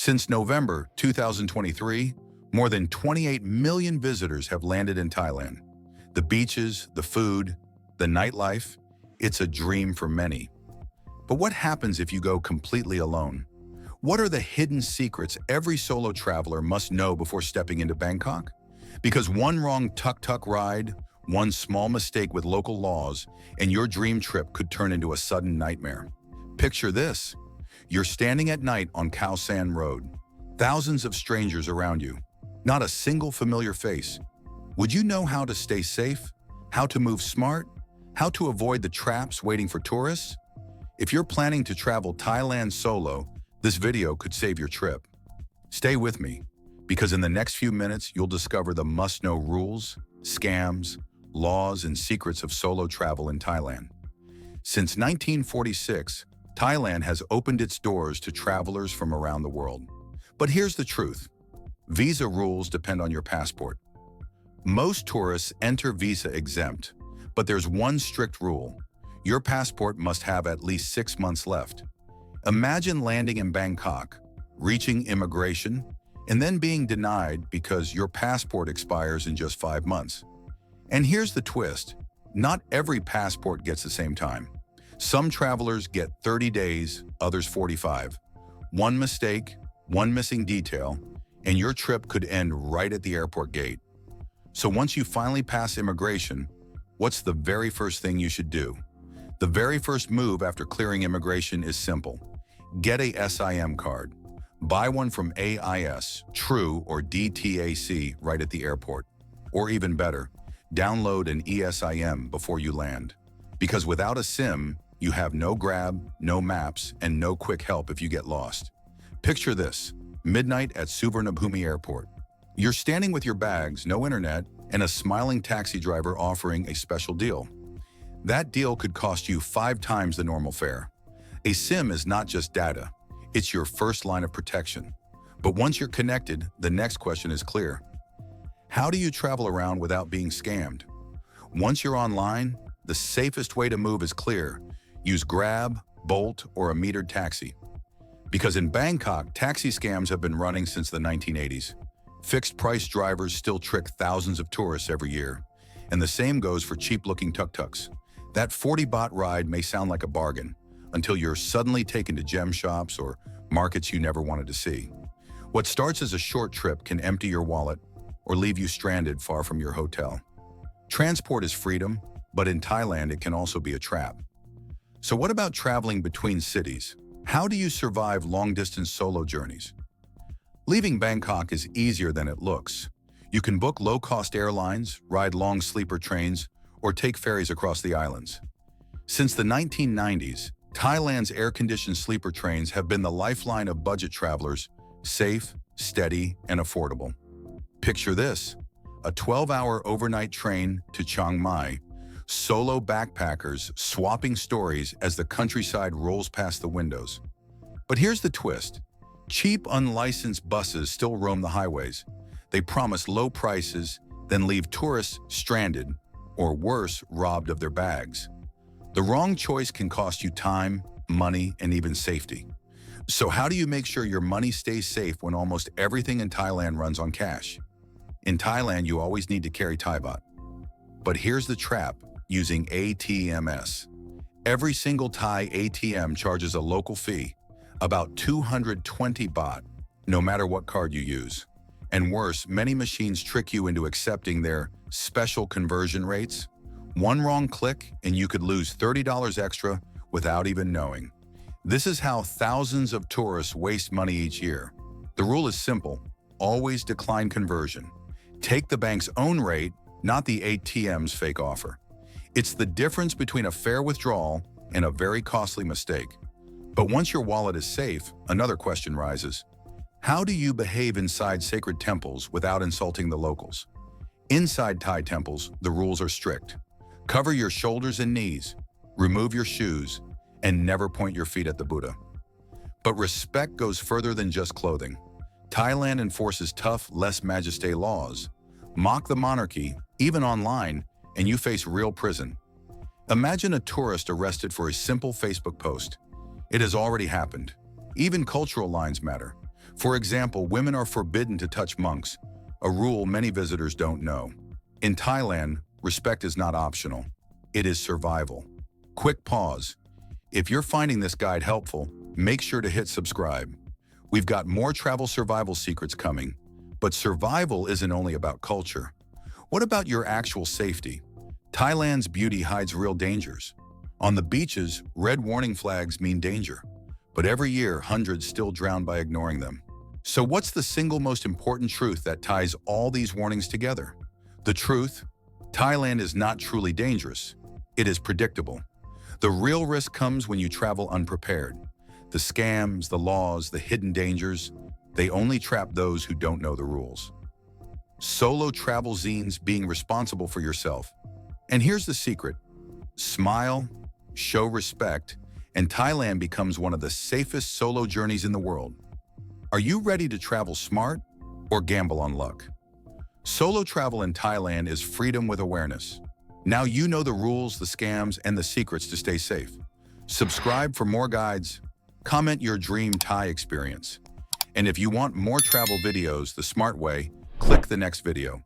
Since November 2023, more than 28 million visitors have landed in Thailand. The beaches, the food, the nightlife, it's a dream for many. But what happens if you go completely alone? What are the hidden secrets every solo traveler must know before stepping into Bangkok? Because one wrong tuk-tuk ride, one small mistake with local laws, and your dream trip could turn into a sudden nightmare. Picture this. You're standing at night on Khao San Road. Thousands of strangers around you. Not a single familiar face. Would you know how to stay safe? How to move smart? How to avoid the traps waiting for tourists? If you're planning to travel Thailand solo, this video could save your trip. Stay with me, because in the next few minutes, you'll discover the must-know rules, scams, laws, and secrets of solo travel in Thailand. Since 1946, Thailand has opened its doors to travelers from around the world. But here's the truth. Visa rules depend on your passport. Most tourists enter visa exempt, but there's one strict rule. Your passport must have at least 6 months left. Imagine landing in Bangkok, reaching immigration, and then being denied because your passport expires in just 5 months. And here's the twist. Not every passport gets the same time. Some travelers get 30 days, others 45. One mistake, one missing detail, and your trip could end right at the airport gate. So once you finally pass immigration, what's the very first thing you should do? The very first move after clearing immigration is simple. Get a SIM card. Buy one from AIS, True, or DTAC right at the airport. Or even better, download an eSIM before you land. Because without a SIM, you have no Grab, no maps, and no quick help if you get lost. Picture this, midnight at Suvarnabhumi Airport. You're standing with your bags, no internet, and a smiling taxi driver offering a special deal. That deal could cost you 5 times the normal fare. A SIM is not just data, it's your first line of protection. But once you're connected, the next question is clear. How do you travel around without being scammed? Once you're online, the safest way to move is clear. Use Grab, Bolt, or a metered taxi. Because in Bangkok, taxi scams have been running since the 1980s. Fixed-price drivers still trick thousands of tourists every year. And the same goes for cheap-looking tuk-tuks. That 40 baht ride may sound like a bargain, until you're suddenly taken to gem shops or markets you never wanted to see. What starts as a short trip can empty your wallet or leave you stranded far from your hotel. Transport is freedom, but in Thailand it can also be a trap. So what about traveling between cities? How do you survive long-distance solo journeys? Leaving Bangkok is easier than it looks. You can book low-cost airlines, ride long sleeper trains, or take ferries across the islands. Since the 1990s, Thailand's air-conditioned sleeper trains have been the lifeline of budget travelers, safe, steady, and affordable. Picture this, a 12-hour overnight train to Chiang Mai, solo backpackers swapping stories as the countryside rolls past the windows. But here's the twist. Cheap, unlicensed buses still roam the highways. They promise low prices, then leave tourists stranded, or worse, robbed of their bags. The wrong choice can cost you time, money, and even safety. So how do you make sure your money stays safe when almost everything in Thailand runs on cash? In Thailand, you always need to carry Thai baht. But here's the trap, using ATMs. Every single Thai ATM charges a local fee, about 220 baht, no matter what card you use. And worse, many machines trick you into accepting their special conversion rates. One wrong click and you could lose $30 extra without even knowing. This is how thousands of tourists waste money each year. The rule is simple, always decline conversion. Take the bank's own rate, not the ATM's fake offer. It's the difference between a fair withdrawal and a very costly mistake. But once your wallet is safe, another question rises. How do you behave inside sacred temples without insulting the locals? Inside Thai temples, the rules are strict. Cover your shoulders and knees, remove your shoes, and never point your feet at the Buddha. But respect goes further than just clothing. Thailand enforces tough, lèse majesté laws. Mock the monarchy, even online, and you face real prison. Imagine a tourist arrested for a simple Facebook post. It has already happened. Even cultural lines matter. For example, women are forbidden to touch monks, a rule many visitors don't know. In Thailand, respect is not optional. It is survival. Quick pause. If you're finding this guide helpful, make sure to hit subscribe. We've got more travel survival secrets coming. But survival isn't only about culture. What about your actual safety? Thailand's beauty hides real dangers. On the beaches, red warning flags mean danger. But every year, hundreds still drown by ignoring them. So what's the single most important truth that ties all these warnings together? The truth: Thailand is not truly dangerous. It is predictable. The real risk comes when you travel unprepared. The scams, the laws, the hidden dangers, they only trap those who don't know the rules. Solo travel means being responsible for yourself. And here's the secret: smile, show respect, and Thailand becomes one of the safest solo journeys in the world. Are you ready to travel smart or gamble on luck? Solo travel in Thailand is freedom with awareness. Now you know the rules, the scams, and the secrets to stay safe. Subscribe for more guides. Comment your dream Thai experience. And if you want more travel videos the smart way, click the next video.